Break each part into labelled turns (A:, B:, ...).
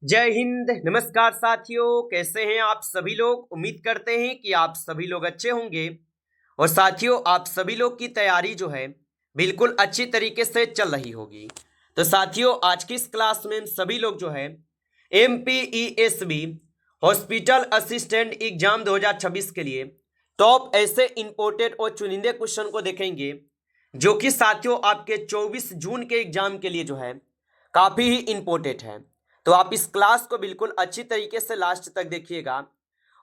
A: जय हिंद। नमस्कार साथियों, कैसे हैं आप सभी लोग। उम्मीद करते हैं कि आप सभी लोग अच्छे होंगे। और साथियों, आप सभी लोग की तैयारी जो है बिल्कुल अच्छी तरीके से चल रही होगी। तो साथियों, आज की इस क्लास में हम सभी लोग जो है MPESB हॉस्पिटल असिस्टेंट एग्जाम 2026 के लिए टॉप ऐसे इंपोर्टेड और चुनिंदे क्वेश्चन को देखेंगे जो कि साथियों आपके 24 जून के एग्जाम के लिए जो है काफी ही इंपोर्टेंट है। तो आप इस क्लास को बिल्कुल अच्छी तरीके से लास्ट तक देखिएगा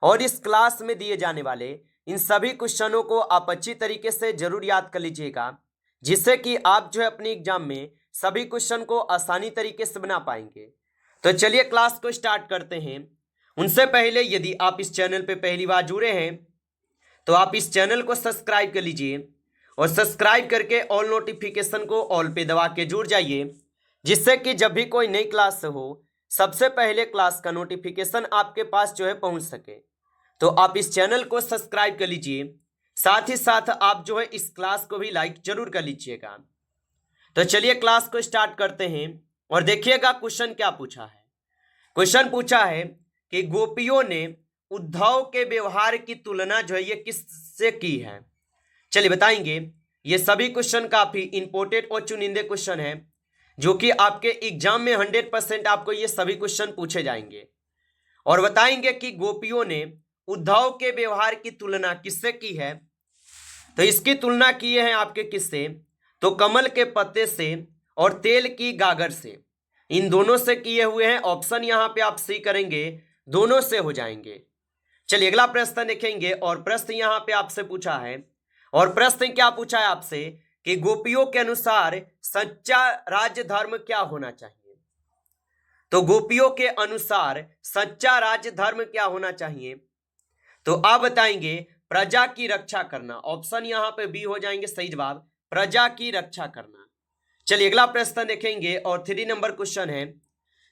A: और इस क्लास में दिए जाने वाले इन सभी क्वेश्चनों को आप अच्छी तरीके से जरूर याद कर लीजिएगा, जिससे कि आप जो है अपने एग्जाम में सभी क्वेश्चन को आसानी तरीके से बना पाएंगे। तो चलिए क्लास को स्टार्ट करते हैं। उनसे पहले यदि आप इस चैनल पे पहली बार जुड़े हैं तो आप इस चैनल को सब्सक्राइब कर लीजिए और सब्सक्राइब करके ऑल नोटिफिकेशन को ऑल पे दबा के जुड़ जाइए, जिससे कि जब भी कोई नई क्लास हो सबसे पहले क्लास का नोटिफिकेशन आपके पास जो है पहुंच सके। तो आप इस चैनल को सब्सक्राइब कर लीजिए, साथ ही साथ आप जो है इस क्लास को भी लाइक जरूर कर लीजिएगा। तो चलिए क्लास को स्टार्ट करते हैं और देखिएगा क्वेश्चन क्या पूछा है। क्वेश्चन पूछा है कि गोपियों ने उद्धव के व्यवहार की तुलना जो है ये किससे की है। चलिए बताएंगे। ये सभी क्वेश्चन काफी इंपोर्टेंट और चुनिंदे क्वेश्चन है जो कि आपके एग्जाम में 100% आपको ये सभी क्वेश्चन पूछे जाएंगे और बताएंगे कि गोपियों ने उद्धव के व्यवहार की तुलना किससे की है। तो इसकी तुलना किए हैं आपके किससे, तो कमल के पत्ते से और तेल की गागर से। इन दोनों से किए हुए हैं। ऑप्शन यहां पे आप सी करेंगे, दोनों से हो जाएंगे। चलिए अगला प्रश्न देखेंगे और प्रश्न यहां पे आपसे पूछा है और प्रश्न क्या पूछा है आपसे कि गोपियों के अनुसार सच्चा राज्य धर्म क्या होना चाहिए। तो गोपियों के अनुसार सच्चा राज्य धर्म क्या होना चाहिए, तो आप बताएंगे प्रजा की रक्षा करना। ऑप्शन यहां पे बी हो जाएंगे सही जवाब, प्रजा की रक्षा करना। चलिए अगला प्रश्न देखेंगे और 3 नंबर क्वेश्चन है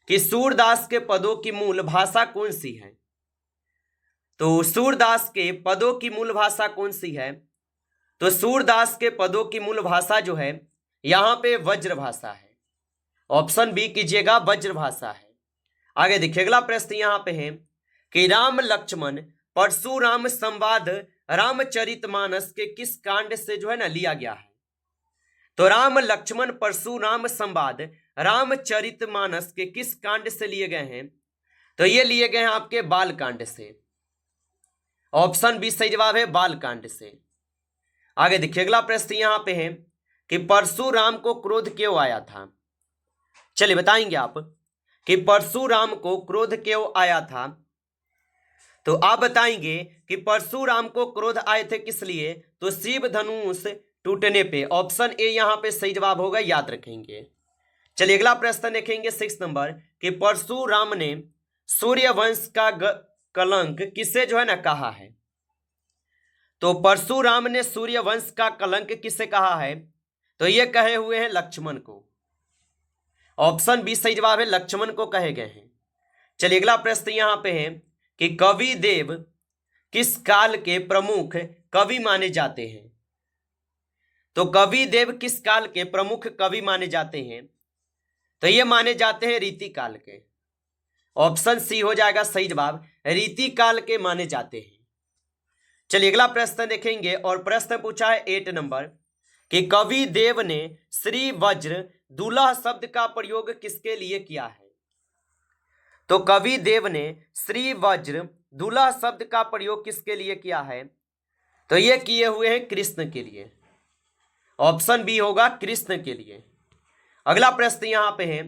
A: कि सूरदास के पदों की मूल भाषा कौन सी है। तो सूरदास के पदों की मूल भाषा कौन सी है, तो सूरदास के पदों की मूल भाषा जो है यहां पे वज्र भाषा है। ऑप्शन बी कीजिएगा, वज्र भाषा है। आगे देखिए अगला प्रश्न यहां पे है कि राम लक्ष्मण परशुराम संवाद रामचरितमानस के किस कांड से जो है ना लिया गया है। तो राम लक्ष्मण परशुराम संवाद रामचरितमानस के किस कांड से लिए गए हैं, तो ये लिए गए हैं आपके बाल कांड से। ऑप्शन बी सही जवाब है, बाल कांड से। आगे देखिए अगला प्रश्न यहां पे है कि परशुराम को क्रोध क्यों आया था। चलिए बताएंगे आप कि परशुराम को क्रोध क्यों आया था। तो आप बताएंगे कि परशुराम को क्रोध आए थे किस लिए, तो शिव धनुष टूटने पे। ऑप्शन ए यहां पे सही जवाब होगा, याद रखेंगे। चलिए अगला प्रश्न देखेंगे 6 नंबर कि परशुराम ने सूर्यवंश का कलंक किसे जो है ना कहा है। तो परशुराम ने सूर्यवंश का कलंक किसे कहा है, तो ये कहे हुए हैं लक्ष्मण को। ऑप्शन बी सही जवाब है, लक्ष्मण को कहे गए हैं। चलिए अगला प्रश्न यहां पे है कि कवि देव किस काल के प्रमुख कवि माने जाते हैं। तो कवि देव किस काल के प्रमुख कवि माने जाते हैं, तो ये माने जाते हैं रीति काल के। ऑप्शन सी हो जाएगा सही जवाब, रीति काल के माने जाते हैं। चलिए अगला प्रश्न देखेंगे और प्रश्न पूछा है 8 नंबर कि कवि देव ने श्री वज्र दूल्हा शब्द का प्रयोग किसके लिए किया है। तो कवि देव ने श्री वज्र दूल्हा शब्द का प्रयोग किसके लिए किया है, तो ये किए हुए हैं कृष्ण के लिए। ऑप्शन बी होगा, कृष्ण के लिए। अगला प्रश्न यहां पे है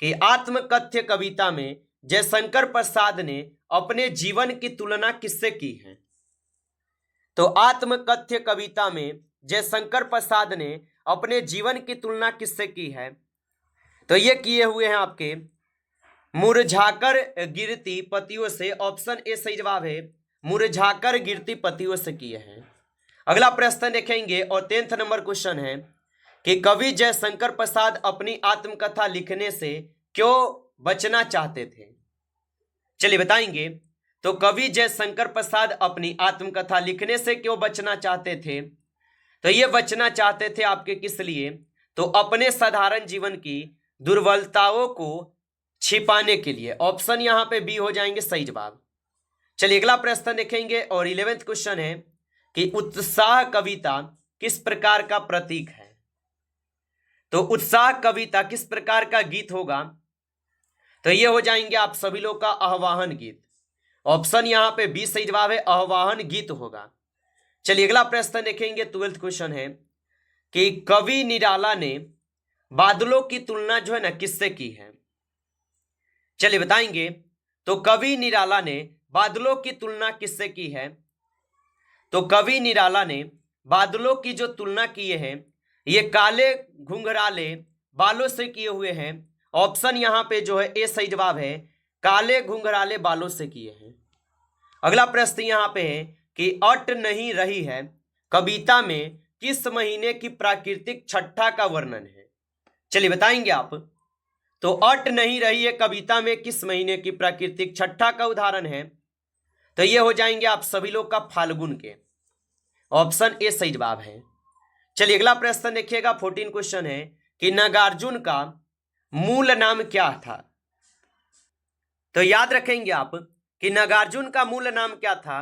A: कि आत्मकथ्य कविता में जयशंकर प्रसाद ने अपने जीवन की तुलना किससे की है। तो आत्मकथ्य कविता में जयशंकर प्रसाद ने अपने जीवन की तुलना किससे की है, तो ये किए हुए हैं आपके मुरझाकर गिरती पतियों से। ऑप्शन ए सही जवाब है, मुरझाकर गिरती पतियों से किए हैं। अगला प्रश्न देखेंगे और 10th नंबर क्वेश्चन है कि कवि जयशंकर प्रसाद अपनी आत्मकथा लिखने से क्यों बचना चाहते थे। चलिए बताएंगे। तो कवि जयशंकर प्रसाद अपनी आत्मकथा लिखने से क्यों बचना चाहते थे, तो ये बचना चाहते थे आपके किस लिए, तो अपने साधारण जीवन की दुर्बलताओं को छिपाने के लिए। ऑप्शन यहां पे बी हो जाएंगे सही जवाब। चलिए अगला प्रश्न देखेंगे और 11th क्वेश्चन है कि उत्साह कविता किस प्रकार का प्रतीक है। तो उत्साह कविता किस प्रकार का गीत होगा। तो ये हो जाएंगे आप सभी लोग का आह्वान गीत। ऑप्शन यहां पे बी सही जवाब है, आह्वान गीत होगा। चलिए अगला प्रश्न देखेंगे 12th क्वेश्चन है कि कवि निराला ने बादलों की तुलना जो है ना किससे की है। चलिए बताएंगे। तो कवि निराला ने बादलों की तुलना किससे की है। तो कवि निराला ने बादलों की जो तुलना किए हैं ये काले घुंघराले बालों से किए हुए हैं। ऑप्शन यहां पे जो है ए सही जवाब है, काले घुंघराले बालों से किए हैं। अगला प्रश्न यहां पे है कि अट नहीं रही है कविता में किस महीने की प्राकृतिक छठा का वर्णन है। चलिए बताएंगे आप। तो अट नहीं रही है कविता में किस महीने की प्राकृतिक छठा का उदाहरण है। तो ये हो जाएंगे आप सभी लोग का फाल्गुन के। ऑप्शन ए सही जवाब है। चलिए अगला प्रश्न देखिएगा 14 क्वेश्चन है कि नागार्जुन का मूल नाम क्या था। तो याद रखेंगे आप कि नागार्जुन का मूल नाम क्या था।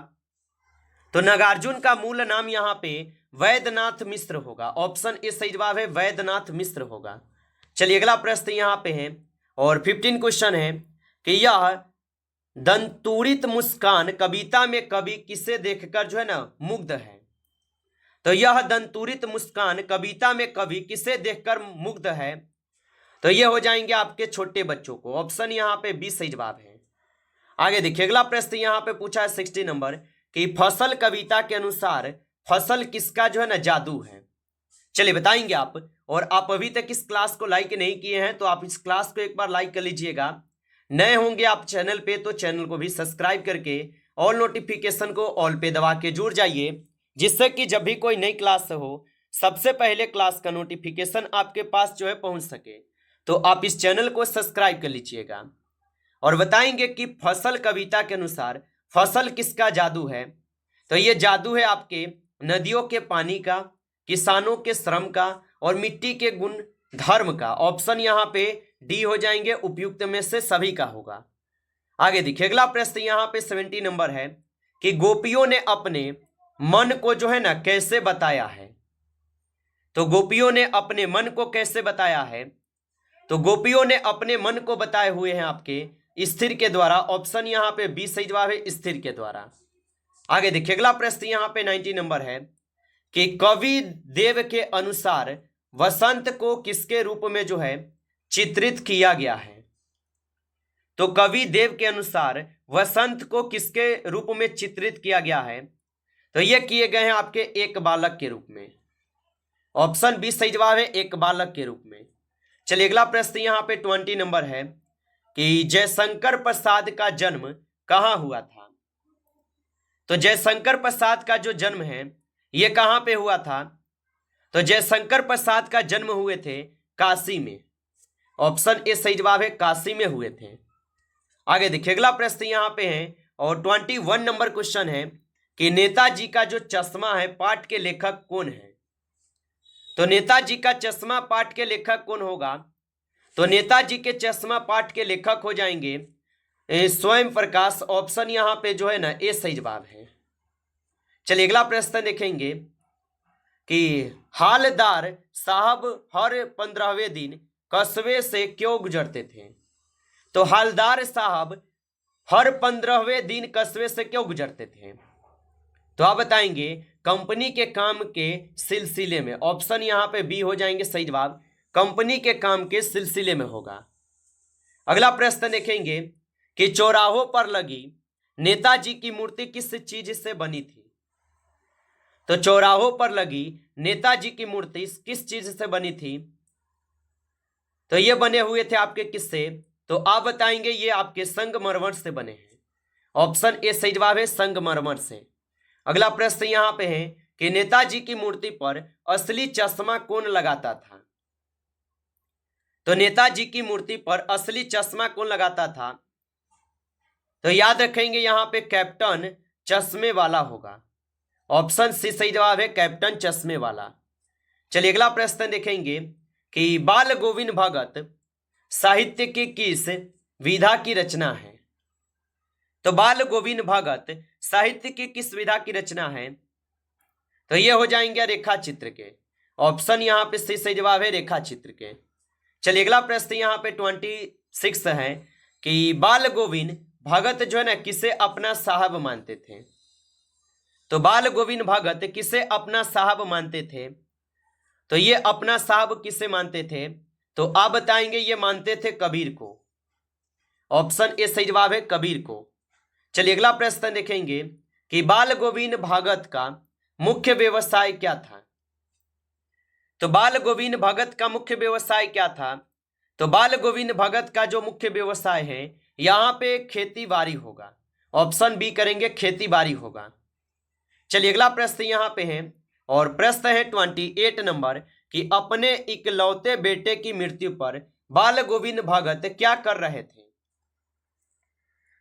A: तो नागार्जुन का मूल नाम यहां पे वैद्यनाथ मिश्र होगा। ऑप्शन ए सही जवाब है, वैद्यनाथ मिश्र होगा। चलिए अगला प्रश्न यहां पे है और 15 क्वेश्चन है कि यह दंतुरित मुस्कान कविता में कवि किसे देखकर जो है ना मुग्ध है। तो यह दंतुरित मुस्कान कविता में कवि किसे देखकर मुग्ध है। तो ये हो जाएंगे आपके छोटे बच्चों को। ऑप्शन यहां पे बी सही जवाब है। आगे देखिए अगला प्रश्न यहां पे पूछा है 60 नंबर कि फसल कविता के अनुसार फसल किसका जो है ना जादू है। चलिए बताएंगे आप। और आप अभी तक इस क्लास को लाइक नहीं किए हैं तो आप इस क्लास को एक बार लाइक कर लीजिएगा। नए होंगे आप चैनल पे तो चैनल को भी सब्सक्राइब करके ऑल नोटिफिकेशन को ऑल पे दबा के जुड़ जाइए, जिससे कि जब भी कोई नई क्लास हो सबसे पहले क्लास का नोटिफिकेशन आपके पास जो है पहुंच सके। तो आप इस चैनल को सब्सक्राइब कर लीजिएगा। और बताएंगे कि फसल कविता के अनुसार फसल किसका जादू है। तो ये जादू है आपके नदियों के पानी का, किसानों के श्रम का और मिट्टी के गुण धर्म का। ऑप्शन यहां पे डी हो जाएंगे, उपयुक्त में से सभी का होगा। आगे देखिए अगला प्रश्न यहां पे 70 नंबर है कि गोपियों ने अपने मन को जो है ना कैसे बताया है। तो गोपियों ने अपने मन को कैसे बताया है। तो गोपियों ने अपने मन को बताए हुए हैं आपके स्थिर के द्वारा। ऑप्शन यहां पे बी सही जवाब है, स्थिर के द्वारा। आगे देखिए अगला प्रश्न यहां पे 90 नंबर है कि कवि देव के अनुसार वसंत को किसके रूप में जो है चित्रित किया गया है। तो कवि देव के अनुसार वसंत को किसके रूप में चित्रित किया गया है। तो ये किए गए हैं आपके एक बालक के रूप में। ऑप्शन बी सही जवाब है, एक बालक के रूप में। चलिए अगला प्रश्न यहां पे 20 नंबर है कि जयशंकर प्रसाद का जन्म कहां हुआ था। तो जयशंकर प्रसाद का जो जन्म है ये कहां पे हुआ था। तो जयशंकर प्रसाद का जन्म हुए थे काशी में। ऑप्शन ए सही जवाब है, काशी में हुए थे। आगे देखिए अगला प्रश्न यहां पे है और 21 नंबर क्वेश्चन है कि नेताजी का जो चश्मा है पाठ के लेखक कौन है। तो नेताजी का चश्मा पाठ के लेखक कौन होगा। तो नेताजी के चश्मा पाठ के लेखक हो जाएंगे स्वयं प्रकाश। ऑप्शन यहां पे जो है ना ए सही जवाब है। चलिए अगला प्रश्न देखेंगे कि हालदार साहब हर 15वें दिन कस्बे से क्यों गुजरते थे। तो हालदार साहब हर 15वें दिन कस्बे से क्यों गुजरते थे। तो आप बताएंगे कंपनी के काम के सिलसिले में। ऑप्शन यहां पे बी हो जाएंगे सही जवाब, कंपनी के काम के सिलसिले में होगा। अगला प्रश्न देखेंगे कि चौराहों पर लगी नेताजी की मूर्ति किस चीज से बनी थी। तो चौराहों पर लगी नेताजी की मूर्ति किस चीज से बनी थी। तो ये बने हुए थे आपके किससे। तो आप बताएंगे ये आपके संगमरमर से बने हैं। ऑप्शन ए सही जवाब है, संगमरमर से। अगला प्रश्न यहां पे है कि नेताजी की मूर्ति पर असली चश्मा कौन लगाता था। तो नेताजी की मूर्ति पर असली चश्मा कौन लगाता था। तो याद रखेंगे यहां पे कैप्टन चश्मे वाला होगा। ऑप्शन सी सही जवाब है, कैप्टन चश्मे वाला। चलिए अगला प्रश्न देखेंगे कि बाल गोविंद भगत साहित्य की किस विधा की रचना है? तो बाल गोविंद भगत साहित्य की किस विधा की रचना है? तो ये हो जाएंगे रेखा चित्र के। ऑप्शन यहाँ पे सही जवाब है रेखा चित्र के। चलिए अगला प्रश्न यहाँ पे 26 है कि बाल गोविंद भगत जो है ना किसे अपना साहब मानते थे? तो बाल गोविंद भगत किसे अपना साहब मानते थे? तो ये अपना साहब किसे मानते थे? तो आप बताएंगे ये मानते थे कबीर को। ऑप्शन ए सही जवाब है कबीर को। चलिए अगला प्रश्न देखेंगे कि बाल गोविंद भगत का मुख्य व्यवसाय क्या था? तो बाल गोविंद भगत का मुख्य व्यवसाय क्या था? तो बाल गोविंद भगत का जो मुख्य व्यवसाय है यहां पे खेती बाड़ी होगा। ऑप्शन बी करेंगे खेती बाड़ी होगा। चलिए अगला प्रश्न यहां पे है और प्रश्न है 28 नंबर कि अपने इकलौते बेटे की मृत्यु पर बाल गोविंद भगत क्या कर रहे थे?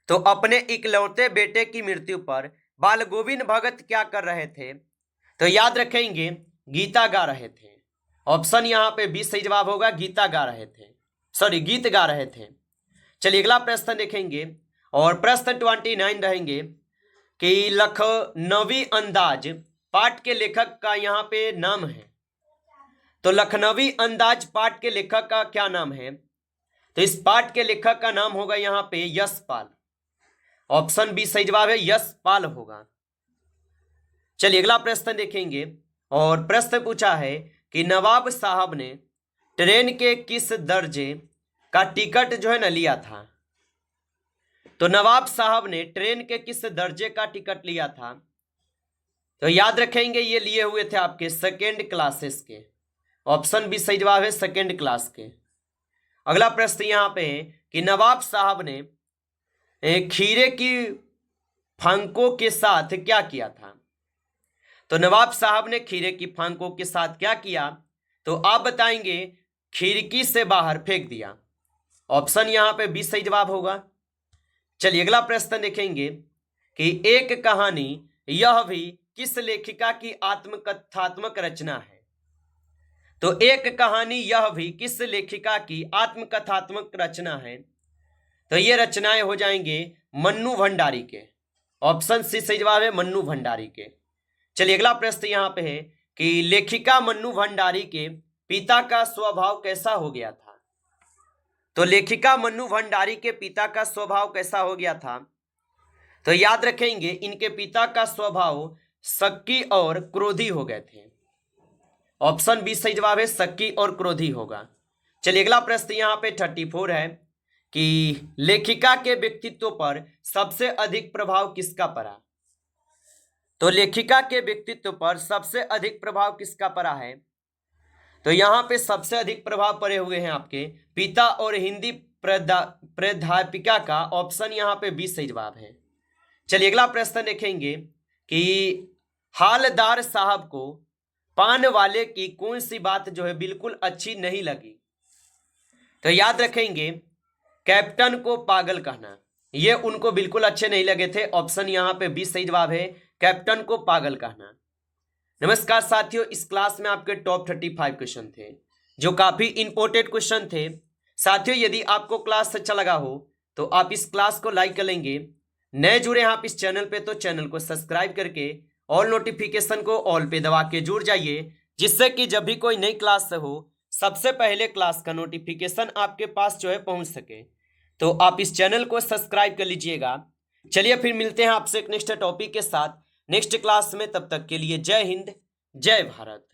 A: तो अपने इकलौते बेटे की मृत्यु पर बाल गोविंद भगत क्या कर रहे थे? तो याद रखेंगे गीता गा रहे थे। ऑप्शन यहाँ पे बी सही जवाब होगा, गीता गा रहे थे, सॉरी गीत गा रहे थे। चलिए अगला प्रश्न देखेंगे और प्रश्न 29 रहेंगे कि लखनवी अंदाज पाठ के लेखक का यहाँ पे नाम है। तो लखनवी अंदाज पाठ के लेखक का क्या नाम है? तो इस पाठ के लेखक का नाम होगा यहाँ पे यशपाल। ऑप्शन बी सही जवाब है, यशपाल होगा। चलिए अगला प्रश्न देखेंगे और प्रश्न पूछा है कि नवाब साहब ने ट्रेन के किस दर्जे का टिकट जो है ना लिया था? तो नवाब साहब ने ट्रेन के किस दर्जे का टिकट लिया था? तो याद रखेंगे ये लिए हुए थे आपके सेकेंड क्लासेस के। ऑप्शन बी सही जवाब है, सेकेंड क्लास के। अगला प्रश्न यहाँ पे है कि नवाब साहब ने खीरे की फांकों के साथ क्या किया था? तो नवाब साहब ने खीरे की फांकों के साथ क्या किया? तो आप बताएंगे खिड़की से बाहर फेंक दिया। ऑप्शन यहाँ पे बी सही जवाब होगा। चलिए अगला प्रश्न देखेंगे कि एक कहानी यह भी किस लेखिका की आत्मकथात्मक रचना है? तो एक कहानी यह भी किस लेखिका की आत्मकथात्मक रचना है? तो ये रचनाएं हो जाएंगे मन्नू भंडारी के। ऑप्शन सी सही जवाब है, मन्नू भंडारी के। चलिए अगला प्रश्न यहाँ पे है कि लेखिका मन्नू भंडारी के पिता का स्वभाव कैसा हो गया था? तो लेखिका मन्नू भंडारी के पिता का स्वभाव कैसा हो गया था? तो याद रखेंगे इनके पिता का स्वभाव शक्की और क्रोधी हो गए थे। ऑप्शन बी सही जवाब है, शक्की और क्रोधी होगा। चलिए अगला प्रश्न यहाँ पे 34 है कि लेखिका के व्यक्तित्व पर सबसे अधिक प्रभाव किसका पड़ा? तो लेखिका के व्यक्तित्व पर सबसे अधिक प्रभाव किसका पड़ा है? तो यहाँ पे सबसे अधिक प्रभाव पड़े हुए हैं आपके पिता और हिंदी प्राध्यापिका का। ऑप्शन यहाँ पे बी सही जवाब है। चलिए अगला प्रश्न देखेंगे कि हालदार साहब को पान वाले की कौन सी बात जो है बिल्कुल अच्छी नहीं लगी? तो याद रखेंगे कैप्टन को पागल कहना, ये उनको बिल्कुल अच्छे नहीं लगे थे। ऑप्शन यहाँ पे बी सही जवाब है, कैप्टन को पागल कहना। नमस्कार साथियों, इस क्लास में आपके टॉप 35 क्वेश्चन थे जो काफी इंपॉर्टेंट क्वेश्चन थे। साथियों यदि आपको क्लास अच्छा लगा हो तो आप इस क्लास को लाइक कर लेंगे। नए जुड़े हैं आप इस चैनल पे तो चैनल को सब्सक्राइब करके ऑल नोटिफिकेशन को ऑल पे दबा के जुड़ जाइए, जिससे कि जब भी कोई नई क्लास हो सबसे पहले क्लास का नोटिफिकेशन आपके पास जो है पहुंच सके। तो आप इस चैनल को सब्सक्राइब कर लीजिएगा। चलिए फिर मिलते हैं आपसे एक नेक्स्ट टॉपिक के साथ नेक्स्ट क्लास में। तब तक के लिए जय हिंद, जय भारत।